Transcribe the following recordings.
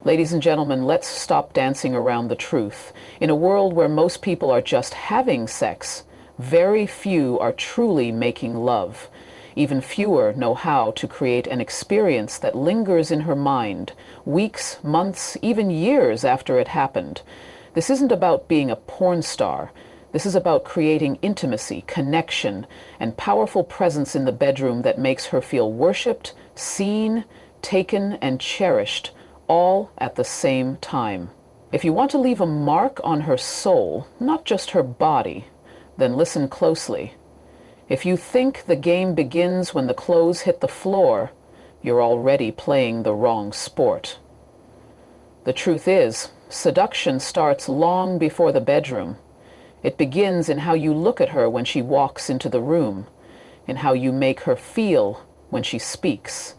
Ladies and gentlemen, let's stop dancing around the truth. In a world where most people are just having sex, very few are truly making love. Even fewer know how to create an experience that lingers in her mind, weeks, months, even years after it happened. This isn't about being a porn star. This is about creating intimacy, connection, and powerful presence in the bedroom that makes her feel worshipped, seen, taken, and cherished, all at the same time. If you want to leave a mark on her soul, not just her body, then listen closely. If you think the game begins when the clothes hit the floor, you're already playing the wrong sport. The truth is, seduction starts long before the bedroom. It begins in how you look at her when she walks into the room, in how you make her feel when she speaks,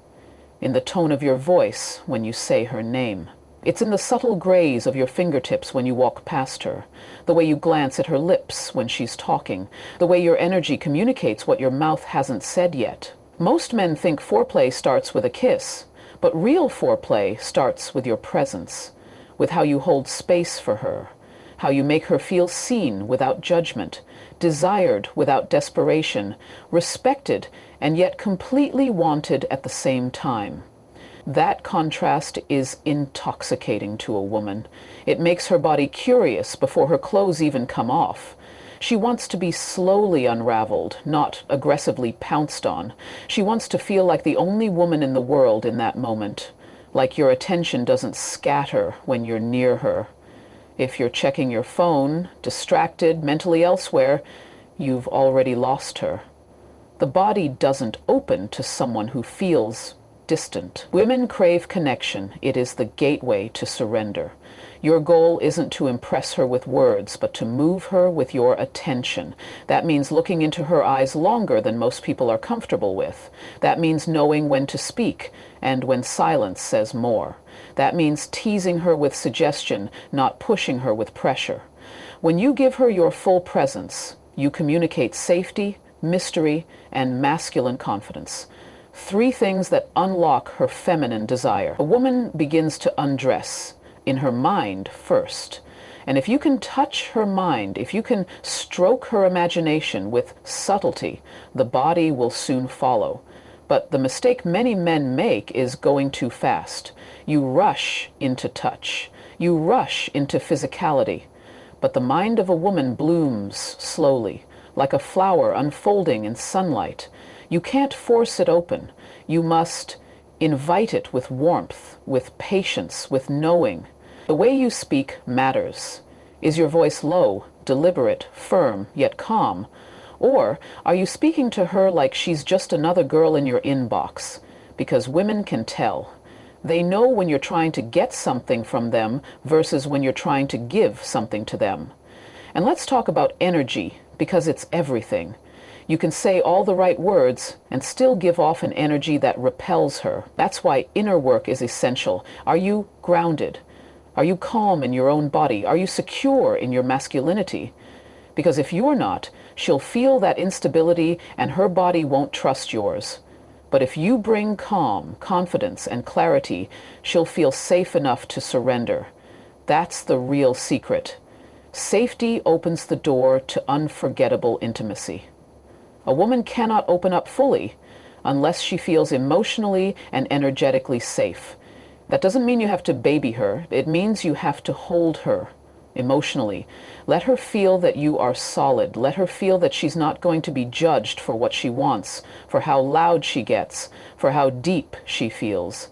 in the tone of your voice when you say her name. It's in the subtle graze of your fingertips when you walk past her, the way you glance at her lips when she's talking, the way your energy communicates what your mouth hasn't said yet. Most men think foreplay starts with a kiss, but real foreplay starts with your presence, with how you hold space for her, how you make her feel seen without judgment, desired without desperation, respected and yet completely wanted at the same time. That contrast is intoxicating to a woman. It makes her body curious before her clothes even come off. She wants to be slowly unraveled, not aggressively pounced on. She wants to feel like the only woman in the world in that moment, like your attention doesn't scatter when you're near her. If you're checking your phone, distracted, mentally elsewhere, you've already lost her. The body doesn't open to someone who feels distant. Women crave connection. It is the gateway to surrender. Your goal isn't to impress her with words, but to move her with your attention. That means looking into her eyes longer than most people are comfortable with. That means knowing when to speak and when silence says more. That means teasing her with suggestion, not pushing her with pressure. When you give her your full presence, you communicate safety, mystery, and masculine confidence. 3 things that unlock her feminine desire. A woman begins to undress in her mind first. And if you can touch her mind, if you can stroke her imagination with subtlety, the body will soon follow. But the mistake many men make is going too fast. You rush into touch. You rush into physicality. But the mind of a woman blooms slowly, like a flower unfolding in sunlight. You can't force it open. You must invite it with warmth, with patience, with knowing. The way you speak matters. Is your voice low, deliberate, firm, yet calm? Or are you speaking to her like she's just another girl in your inbox? Because women can tell. They know when you're trying to get something from them versus when you're trying to give something to them. And let's talk about energy, because it's everything. You can say all the right words and still give off an energy that repels her. That's why inner work is essential. Are you grounded? Are you calm in your own body? Are you secure in your masculinity? Because if you're not, she'll feel that instability and her body won't trust yours. But if you bring calm, confidence, and clarity, she'll feel safe enough to surrender. That's the real secret. Safety opens the door to unforgettable intimacy. A woman cannot open up fully unless she feels emotionally and energetically safe. That doesn't mean you have to baby her. It means you have to hold her emotionally. Let her feel that you are solid. Let her feel that she's not going to be judged for what she wants, for how loud she gets, for how deep she feels.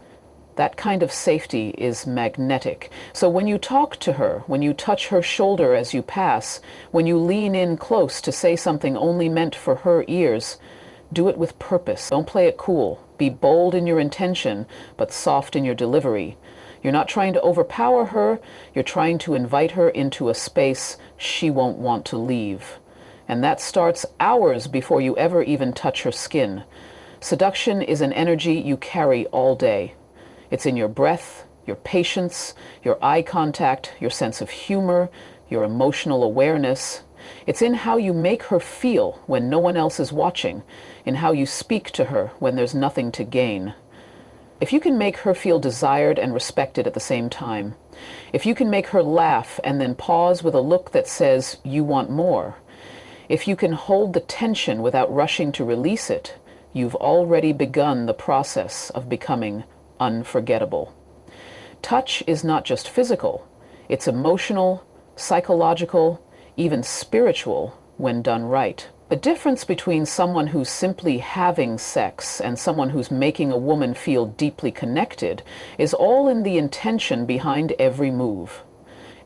That kind of safety is magnetic. So when you talk to her, when you touch her shoulder as you pass, when you lean in close to say something only meant for her ears, do it with purpose. Don't play it cool. Be bold in your intention, but soft in your delivery. You're not trying to overpower her. You're trying to invite her into a space she won't want to leave. And that starts hours before you ever even touch her skin. Seduction is an energy you carry all day. It's in your breath, your patience, your eye contact, your sense of humor, your emotional awareness. It's in how you make her feel when no one else is watching, in how you speak to her when there's nothing to gain. If you can make her feel desired and respected at the same time, if you can make her laugh and then pause with a look that says you want more, if you can hold the tension without rushing to release it, you've already begun the process of becoming unforgettable. Touch is not just physical, it's emotional, psychological, even spiritual when done right. The difference between someone who's simply having sex and someone who's making a woman feel deeply connected is all in the intention behind every move.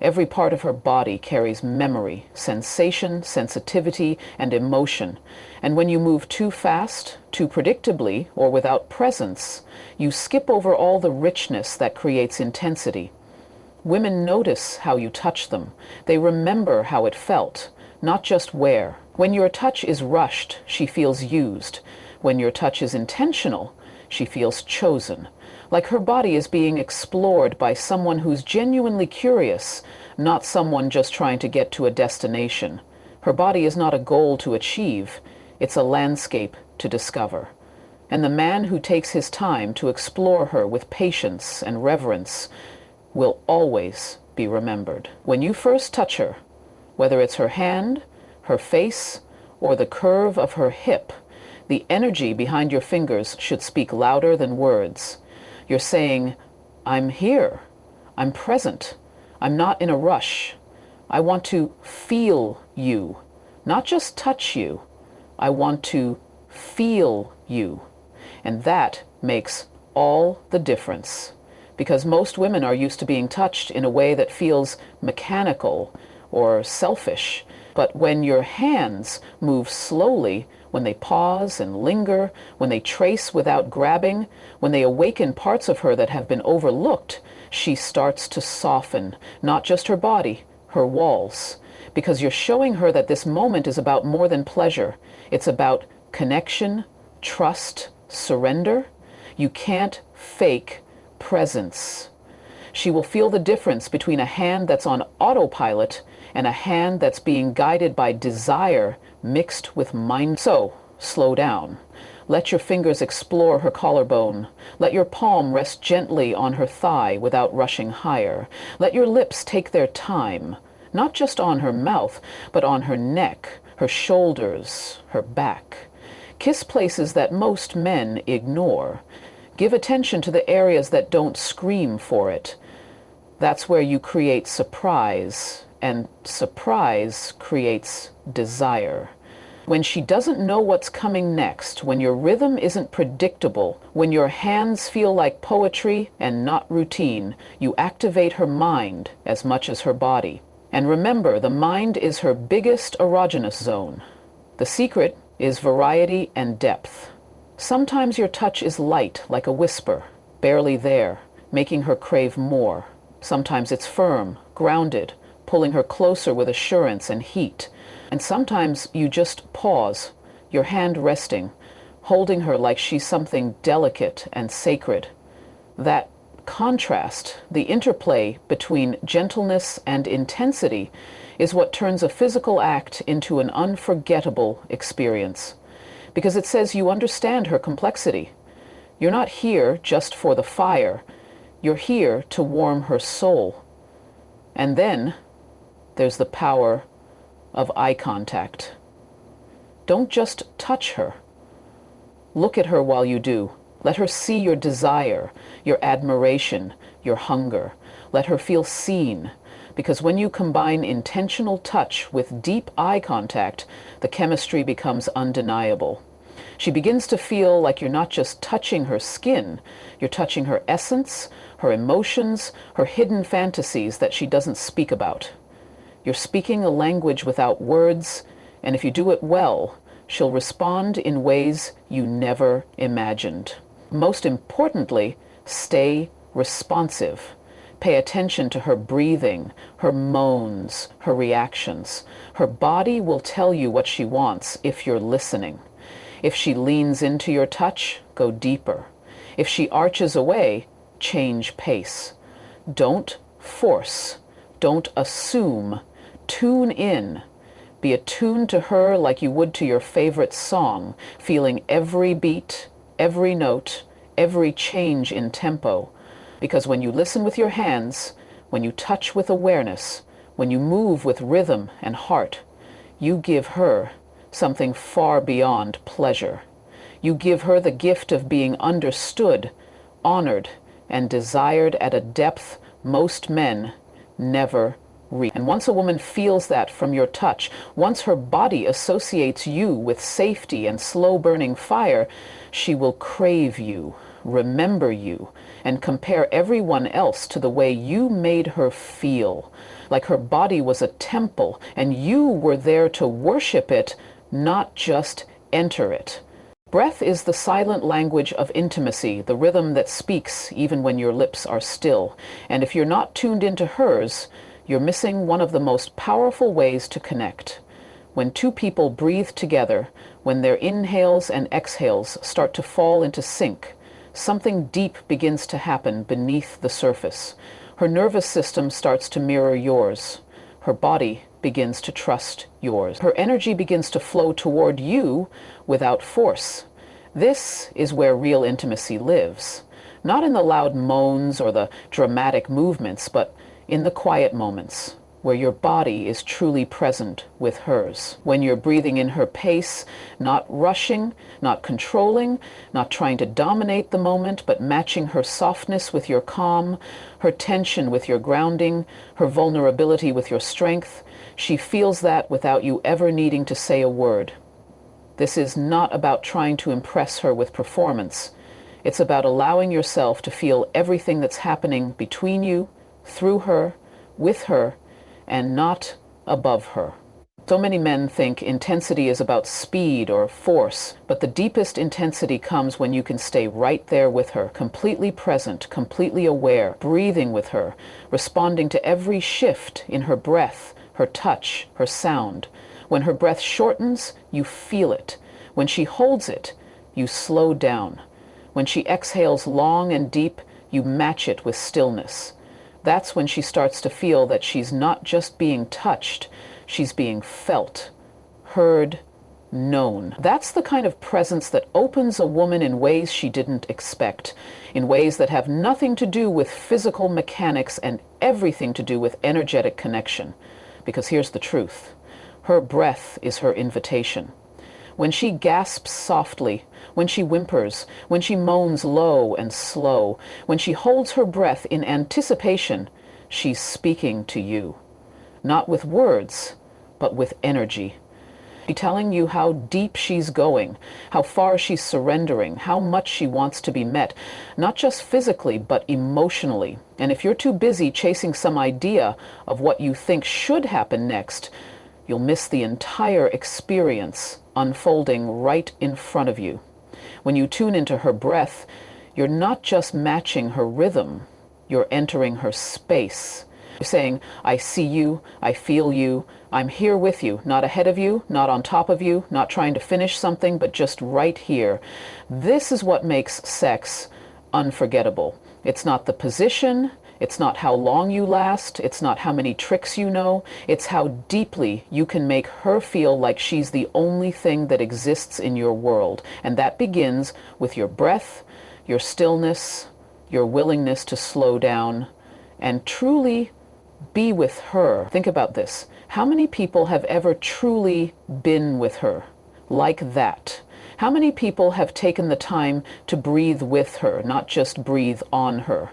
Every part of her body carries memory, sensation, sensitivity, and emotion. And when you move too fast, too predictably, or without presence, you skip over all the richness that creates intensity. Women notice how you touch them. They remember how it felt, not just where. When your touch is rushed, she feels used. When your touch is intentional, she feels chosen. Like her body is being explored by someone who's genuinely curious, not someone just trying to get to a destination. Her body is not a goal to achieve, it's a landscape to discover. And the man who takes his time to explore her with patience and reverence will always be remembered. When you first touch her, whether it's her hand, her face, or the curve of her hip, the energy behind your fingers should speak louder than words. You're saying, I'm here, I'm present, I'm not in a rush. I want to feel you, not just touch you. I want to feel you. And that makes all the difference. Because most women are used to being touched in a way that feels mechanical or selfish. But when your hands move slowly, when they pause and linger, when they trace without grabbing, when they awaken parts of her that have been overlooked, she starts to soften, not just her body, her walls. Because you're showing her that this moment is about more than pleasure. It's about connection, trust, surrender. You can't fake presence. She will feel the difference between a hand that's on autopilot and a hand that's being guided by desire mixed with mind. So, slow down. Let your fingers explore her collarbone. Let your palm rest gently on her thigh without rushing higher. Let your lips take their time, not just on her mouth, but on her neck, her shoulders, her back. Kiss places that most men ignore. Give attention to the areas that don't scream for it. That's where you create surprise, and surprise creates desire. When she doesn't know what's coming next, when your rhythm isn't predictable, when your hands feel like poetry and not routine, you activate her mind as much as her body. And remember, the mind is her biggest erogenous zone. The secret is variety and depth. Sometimes your touch is light, like a whisper, barely there, making her crave more. Sometimes it's firm, grounded, pulling her closer with assurance and heat. And sometimes you just pause, your hand resting, holding her like she's something delicate and sacred. That contrast, the interplay between gentleness and intensity, is what turns a physical act into an unforgettable experience. Because it says you understand her complexity. You're not here just for the fire. You're here to warm her soul. And then there's the power of eye contact. Don't just touch her. Look at her while you do. Let her see your desire, your admiration, your hunger. Let her feel seen. Because when you combine intentional touch with deep eye contact, the chemistry becomes undeniable. She begins to feel like you're not just touching her skin, you're touching her essence, her emotions, her hidden fantasies that she doesn't speak about. You're speaking a language without words, and if you do it well, she'll respond in ways you never imagined. Most importantly, stay responsive. Pay attention to her breathing, her moans, her reactions. Her body will tell you what she wants if you're listening. If she leans into your touch, go deeper. If she arches away, change pace. Don't force. Don't assume. Tune in. Be attuned to her like you would to your favorite song, feeling every beat, every note, every change in tempo. Because when you listen with your hands, when you touch with awareness, when you move with rhythm and heart, you give her something far beyond pleasure. You give her the gift of being understood, honored, and desired at a depth most men never reach. And once a woman feels that from your touch, once her body associates you with safety and slow-burning fire, she will crave you, remember you, and compare everyone else to the way you made her feel, like her body was a temple and you were there to worship it, not just enter it. Breath is the silent language of intimacy, the rhythm that speaks even when your lips are still. And if you're not tuned into hers, you're missing one of the most powerful ways to connect. When two people breathe together, when their inhales and exhales start to fall into sync, something deep begins to happen beneath the surface. Her nervous system starts to mirror yours. Her body begins to trust yours. Her energy begins to flow toward you without force. This is where real intimacy lives. Not in the loud moans or the dramatic movements, but in the quiet moments where your body is truly present with hers. When you're breathing in her pace, not rushing, not controlling, not trying to dominate the moment, but matching her softness with your calm, her tension with your grounding, her vulnerability with your strength. She feels that without you ever needing to say a word. This is not about trying to impress her with performance. It's about allowing yourself to feel everything that's happening between you, through her, with her, and not above her. So many men think intensity is about speed or force, but the deepest intensity comes when you can stay right there with her, completely present, completely aware, breathing with her, responding to every shift in her breath, her touch, her sound. When her breath shortens, you feel it. When she holds it, you slow down. When she exhales long and deep, you match it with stillness. That's when she starts to feel that she's not just being touched, she's being felt, heard, known. That's the kind of presence that opens a woman in ways she didn't expect, in ways that have nothing to do with physical mechanics and everything to do with energetic connection. Because here's the truth. Her breath is her invitation. When she gasps softly, when she whimpers, when she moans low and slow, when she holds her breath in anticipation, she's speaking to you. Not with words, but with energy. She's telling you how deep she's going, how far she's surrendering, how much she wants to be met, not just physically, but emotionally. And if you're too busy chasing some idea of what you think should happen next, you'll miss the entire experience unfolding right in front of you. When you tune into her breath, you're not just matching her rhythm, you're entering her space. You're saying, I see you, I feel you, I'm here with you, not ahead of you, not on top of you, not trying to finish something, but just right here. This is what makes sex unforgettable. It's not the position, it's not how long you last, it's not how many tricks you know, it's how deeply you can make her feel like she's the only thing that exists in your world. And that begins with your breath, your stillness, your willingness to slow down, and truly be with her. Think about this. How many people have ever truly been with her like that? How many people have taken the time to breathe with her, not just breathe on her?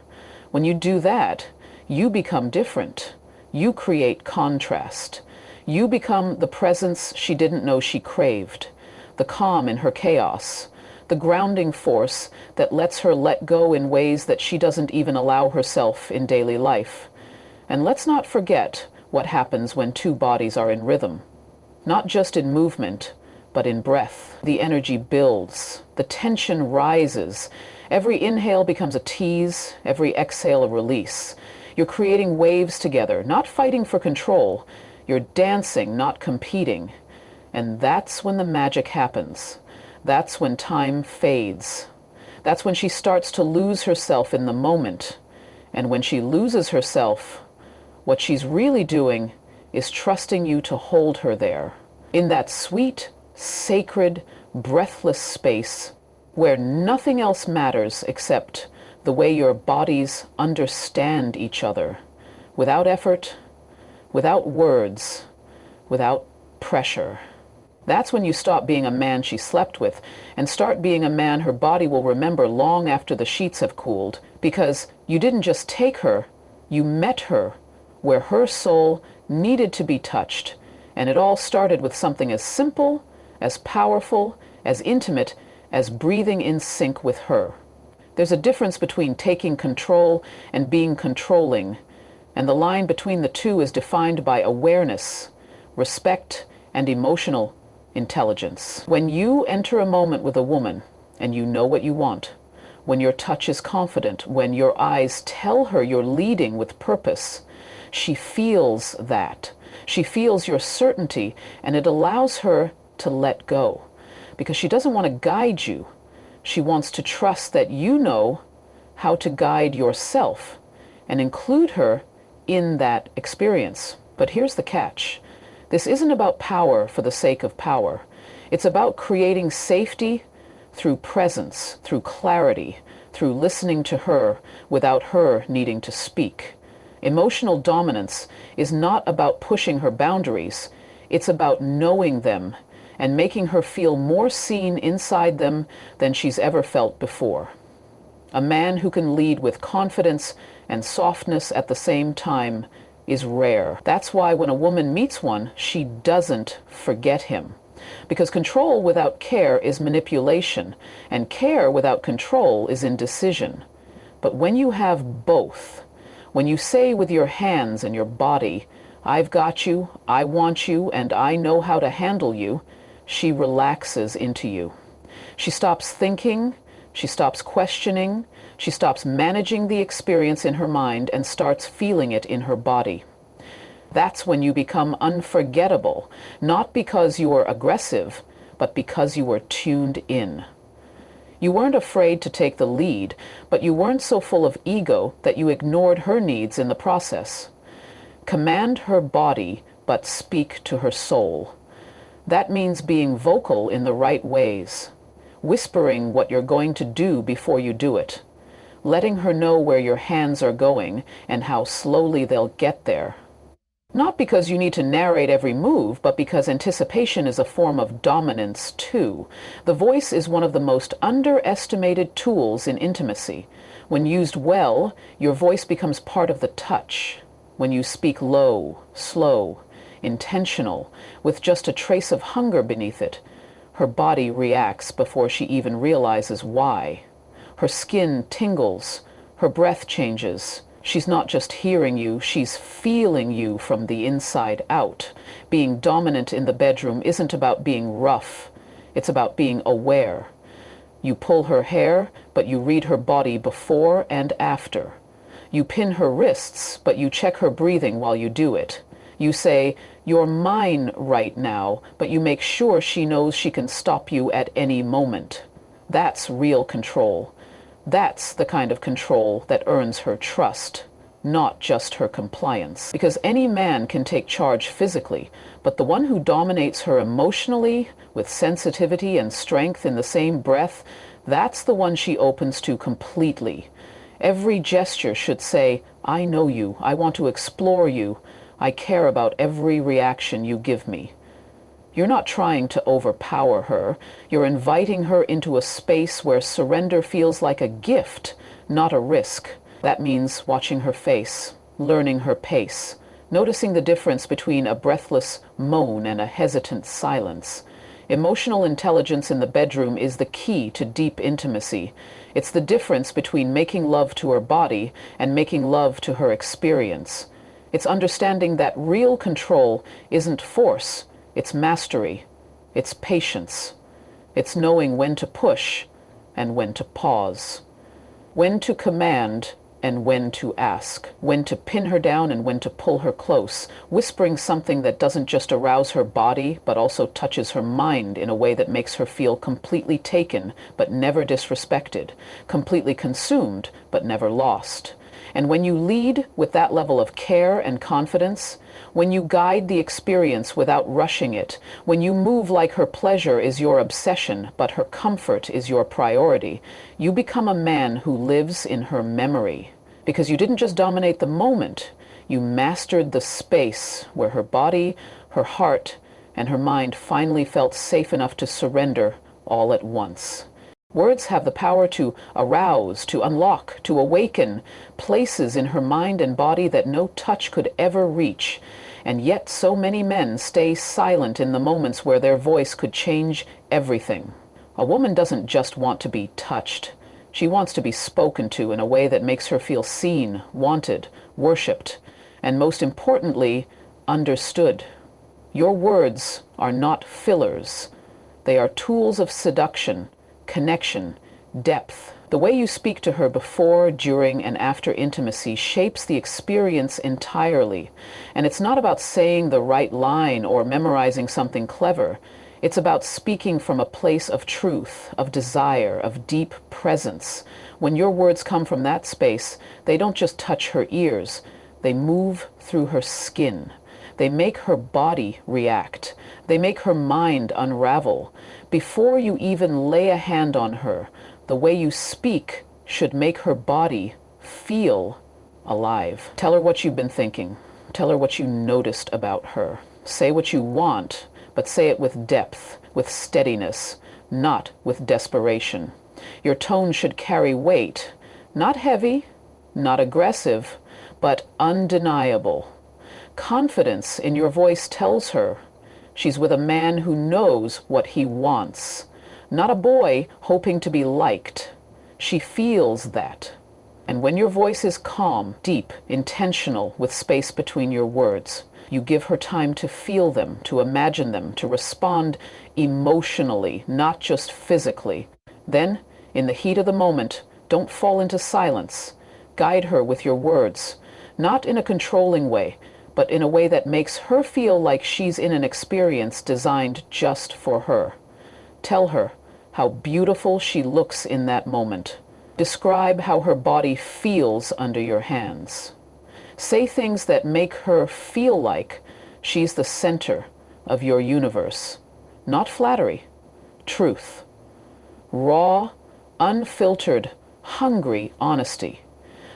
When you do that, you become different. You create contrast. You become the presence she didn't know she craved, the calm in her chaos, the grounding force that lets her let go in ways that she doesn't even allow herself in daily life. And let's not forget what happens when two bodies are in rhythm, not just in movement, but in breath. The energy builds, the tension rises. Every inhale becomes a tease, every exhale a release. You're creating waves together, not fighting for control. You're dancing, not competing. And that's when the magic happens. That's when time fades. That's when she starts to lose herself in the moment. And when she loses herself, what she's really doing is trusting you to hold her there. In that sweet, sacred, breathless space, where nothing else matters except the way your bodies understand each other, without effort, without words, without pressure. That's when you stop being a man she slept with and start being a man her body will remember long after the sheets have cooled, because you didn't just take her, you met her where her soul needed to be touched, and it all started with something as simple, as powerful, as intimate as breathing in sync with her. There's a difference between taking control and being controlling, and the line between the two is defined by awareness, respect, and emotional intelligence. When you enter a moment with a woman and you know what you want, when your touch is confident, when your eyes tell her you're leading with purpose, she feels that. She feels your certainty, and it allows her to let go, because she doesn't want to guide you. She wants to trust that you know how to guide yourself and include her in that experience. But here's the catch. This isn't about power for the sake of power. It's about creating safety through presence, through clarity, through listening to her without her needing to speak. Emotional dominance is not about pushing her boundaries. It's about knowing them and making her feel more seen inside them than she's ever felt before. A man who can lead with confidence and softness at the same time is rare. That's why when a woman meets one, she doesn't forget him. Because control without care is manipulation, and care without control is indecision. But when you have both, when you say with your hands and your body, "I've got you, I want you, and I know how to handle you," she relaxes into you. She stops thinking, she stops questioning, she stops managing the experience in her mind and starts feeling it in her body. That's when you become unforgettable, not because you are aggressive, but because you were tuned in. You weren't afraid to take the lead, but you weren't so full of ego that you ignored her needs in the process. Command her body, but speak to her soul. That means being vocal in the right ways, whispering what you're going to do before you do it, letting her know where your hands are going and how slowly they'll get there. Not because you need to narrate every move, but because anticipation is a form of dominance too. The voice is one of the most underestimated tools in intimacy. When used well, your voice becomes part of the touch. When you speak low, slow, intentional, with just a trace of hunger beneath it, her body reacts before she even realizes why. Her skin tingles, her breath changes. She's not just hearing you, she's feeling you from the inside out. Being dominant in the bedroom isn't about being rough, it's about being aware. You pull her hair, but you read her body before and after. You pin her wrists, but you check her breathing while you do it. You say, "You're mine right now," but you make sure she knows she can stop you at any moment. That's real control. That's the kind of control that earns her trust, not just her compliance. Because any man can take charge physically, but the one who dominates her emotionally, with sensitivity and strength in the same breath, that's the one she opens to completely. Every gesture should say, "I know you, I want to explore you, I care about every reaction you give me." You're not trying to overpower her. You're inviting her into a space where surrender feels like a gift, not a risk. That means watching her face, learning her pace, noticing the difference between a breathless moan and a hesitant silence. Emotional intelligence in the bedroom is the key to deep intimacy. It's the difference between making love to her body and making love to her experience. It's understanding that real control isn't force. It's mastery, it's patience, it's knowing when to push and when to pause, when to command and when to ask, when to pin her down and when to pull her close, whispering something that doesn't just arouse her body, but also touches her mind in a way that makes her feel completely taken, but never disrespected, completely consumed, but never lost. And when you lead with that level of care and confidence, when you guide the experience without rushing it, when you move like her pleasure is your obsession, but her comfort is your priority, you become a man who lives in her memory. Because you didn't just dominate the moment, you mastered the space where her body, her heart, and her mind finally felt safe enough to surrender all at once. Words have the power to arouse, to unlock, to awaken places in her mind and body that no touch could ever reach. And yet so many men stay silent in the moments where their voice could change everything. A woman doesn't just want to be touched. She wants to be spoken to in a way that makes her feel seen, wanted, worshipped, and most importantly, understood. Your words are not fillers. They are tools of seduction, connection, depth. The way you speak to her before, during, and after intimacy shapes the experience entirely. And it's not about saying the right line or memorizing something clever. It's about speaking from a place of truth, of desire, of deep presence. When your words come from that space, they don't just touch her ears. They move through her skin. They make her body react. They make her mind unravel. Before you even lay a hand on her, the way you speak should make her body feel alive. Tell her what you've been thinking. Tell her what you noticed about her. Say what you want, but say it with depth, with steadiness, not with desperation. Your tone should carry weight, not heavy, not aggressive, but undeniable. Confidence in your voice tells her she's with a man who knows what he wants, not a boy hoping to be liked. She feels that. And when your voice is calm, deep, intentional, with space between your words, you give her time to feel them, to imagine them, to respond emotionally, not just physically. Then, in the heat of the moment, don't fall into silence. Guide her with your words, not in a controlling way, but in a way that makes her feel like she's in an experience designed just for her. Tell her how beautiful she looks in that moment. Describe how her body feels under your hands. Say things that make her feel like she's the center of your universe. Not flattery, truth. Raw, unfiltered, hungry honesty.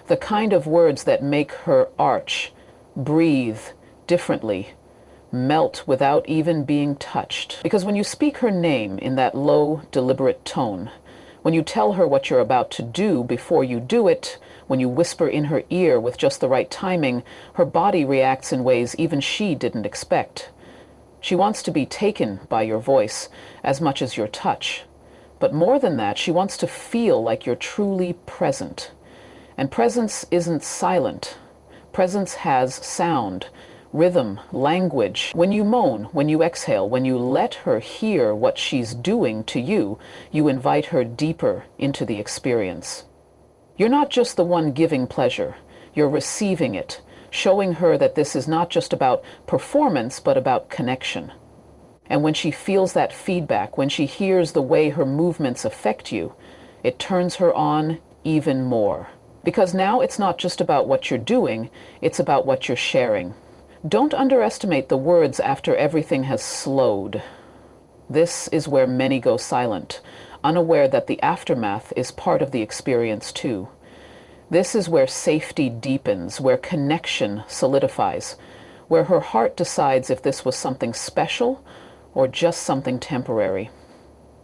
The kind of words that make her arch, breathe differently, melt without even being touched. Because when you speak her name in that low, deliberate tone, when you tell her what you're about to do before you do it, when you whisper in her ear with just the right timing, her body reacts in ways even she didn't expect. She wants to be taken by your voice as much as your touch. But more than that, she wants to feel like you're truly present. And presence isn't silent. Presence has sound, rhythm, language. When you moan, when you exhale, when you let her hear what she's doing to you, you invite her deeper into the experience. You're not just the one giving pleasure. You're receiving it, showing her that this is not just about performance, but about connection. And when she feels that feedback, when she hears the way her movements affect you, it turns her on even more. Because now it's not just about what you're doing, it's about what you're sharing. Don't underestimate the words after everything has slowed. This is where many go silent, unaware that the aftermath is part of the experience too. This is where safety deepens, where connection solidifies, where her heart decides if this was something special or just something temporary.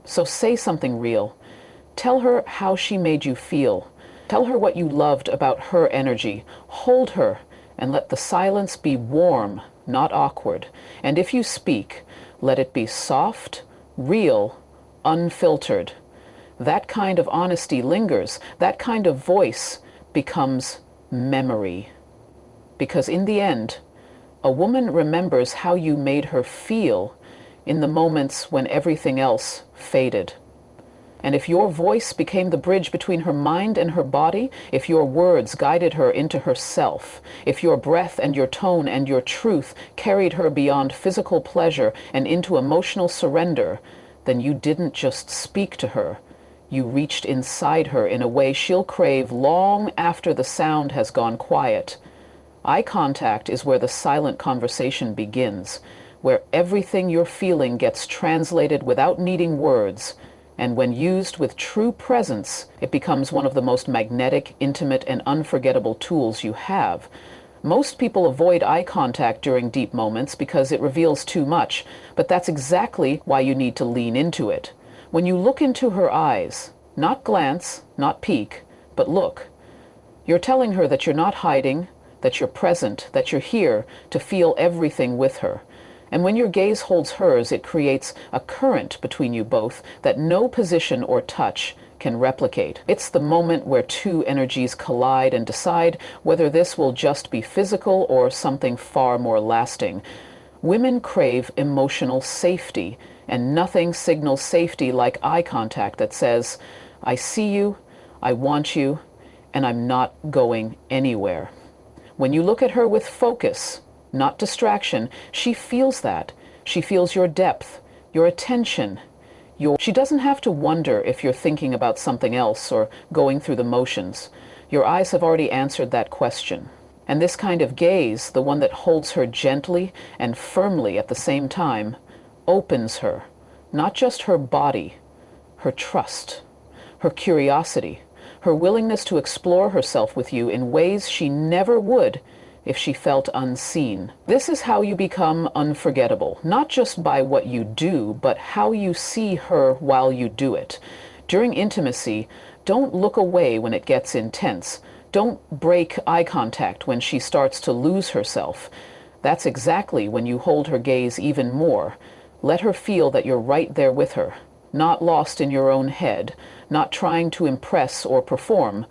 So say something real. Tell her how she made you feel. Tell her what you loved about her energy. Hold her and let the silence be warm, not awkward. And if you speak, let it be soft, real, unfiltered. That kind of honesty lingers. That kind of voice becomes memory. Because in the end, a woman remembers how you made her feel in the moments when everything else faded. And if your voice became the bridge between her mind and her body, if your words guided her into herself, if your breath and your tone and your truth carried her beyond physical pleasure and into emotional surrender, then you didn't just speak to her, You reached inside her in a way she'll crave long after the sound has gone quiet. Eye contact is where the silent conversation begins, where everything you're feeling gets translated without needing words, and when used with true presence, it becomes one of the most magnetic, intimate, and unforgettable tools you have. Most people avoid eye contact during deep moments because it reveals too much, but that's exactly why you need to lean into it. When you look into her eyes, not glance, not peek, but look, you're telling her that you're not hiding, that you're present, that you're here to feel everything with her. And when your gaze holds hers, it creates a current between you both that no position or touch can replicate. It's the moment where two energies collide and decide whether this will just be physical or something far more lasting. Women crave emotional safety, and nothing signals safety like eye contact that says, "I see you, I want you, and I'm not going anywhere." When you look at her with focus, not distraction, she feels that. She feels your depth, your attention. She doesn't have to wonder if you're thinking about something else or going through the motions. Your eyes have already answered that question. And this kind of gaze, the one that holds her gently and firmly at the same time, opens her, not just her body, her trust, her curiosity, her willingness to explore herself with you in ways she never would if she felt unseen. This is how you become unforgettable, not just by what you do, but how you see her while you do it. During intimacy, don't look away when it gets intense. Don't break eye contact when she starts to lose herself. That's exactly when you hold her gaze even more. Let her feel that you're right there with her, not lost in your own head, not trying to impress or perform,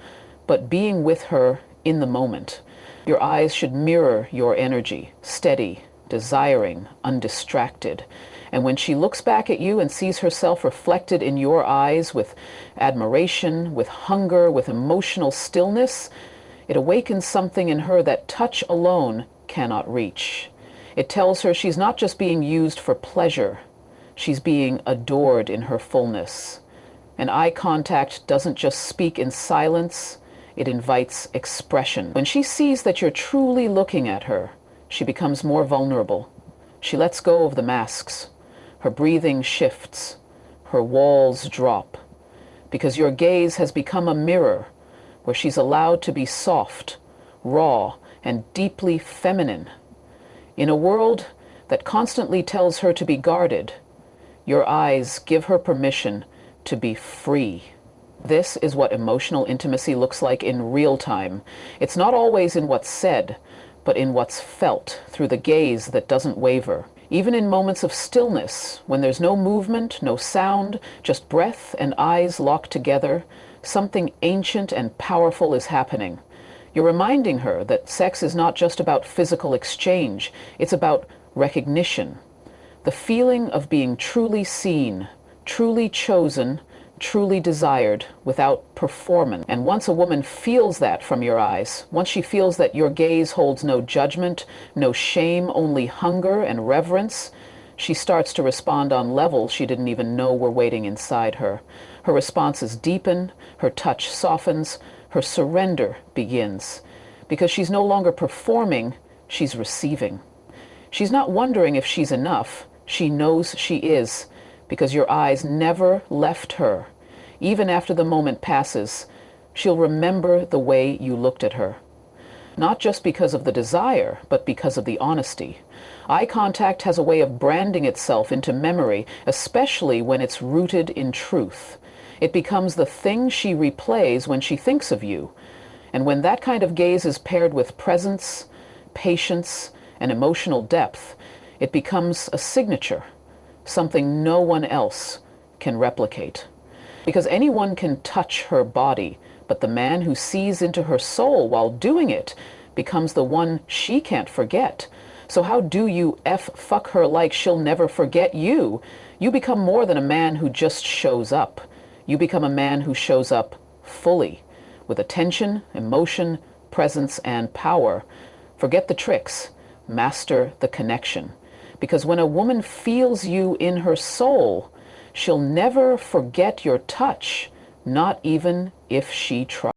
but being with her in the moment. Your eyes should mirror your energy, steady, desiring, undistracted. And when she looks back at you and sees herself reflected in your eyes with admiration, with hunger, with emotional stillness, it awakens something in her that touch alone cannot reach. It tells her she's not just being used for pleasure, she's being adored in her fullness. And eye contact doesn't just speak in silence, it invites expression. When she sees that you're truly looking at her, she becomes more vulnerable. She lets go of the masks. Her breathing shifts. Her walls drop. Because your gaze has become a mirror where she's allowed to be soft, raw, and deeply feminine. In a world that constantly tells her to be guarded, your eyes give her permission to be free. This is what emotional intimacy looks like in real time. It's not always in what's said, but in what's felt through the gaze that doesn't waver. Even in moments of stillness, when there's no movement, no sound, just breath and eyes locked together, something ancient and powerful is happening. You're reminding her that sex is not just about physical exchange, it's about recognition. The feeling of being truly seen, truly chosen, truly desired without performance. And once a woman feels that from your eyes, once she feels that your gaze holds no judgment, no shame, only hunger and reverence, she starts to respond on levels she didn't even know were waiting inside her. Her responses deepen, her touch softens, her surrender begins. Because she's no longer performing, she's receiving. She's not wondering if she's enough, she knows she is. Because your eyes never left her. Even after the moment passes, she'll remember the way you looked at her. Not just because of the desire, but because of the honesty. Eye contact has a way of branding itself into memory, especially when it's rooted in truth. It becomes the thing she replays when she thinks of you. And when that kind of gaze is paired with presence, patience, and emotional depth, it becomes a signature. Something no one else can replicate. Because anyone can touch her body, but the man who sees into her soul while doing it becomes the one she can't forget. So how do you fuck her like she'll never forget you? You become more than a man who just shows up. You become a man who shows up fully, with attention, emotion, presence, and power. Forget the tricks. Master the connection. Because when a woman feels you in her soul, she'll never forget your touch, not even if she tried.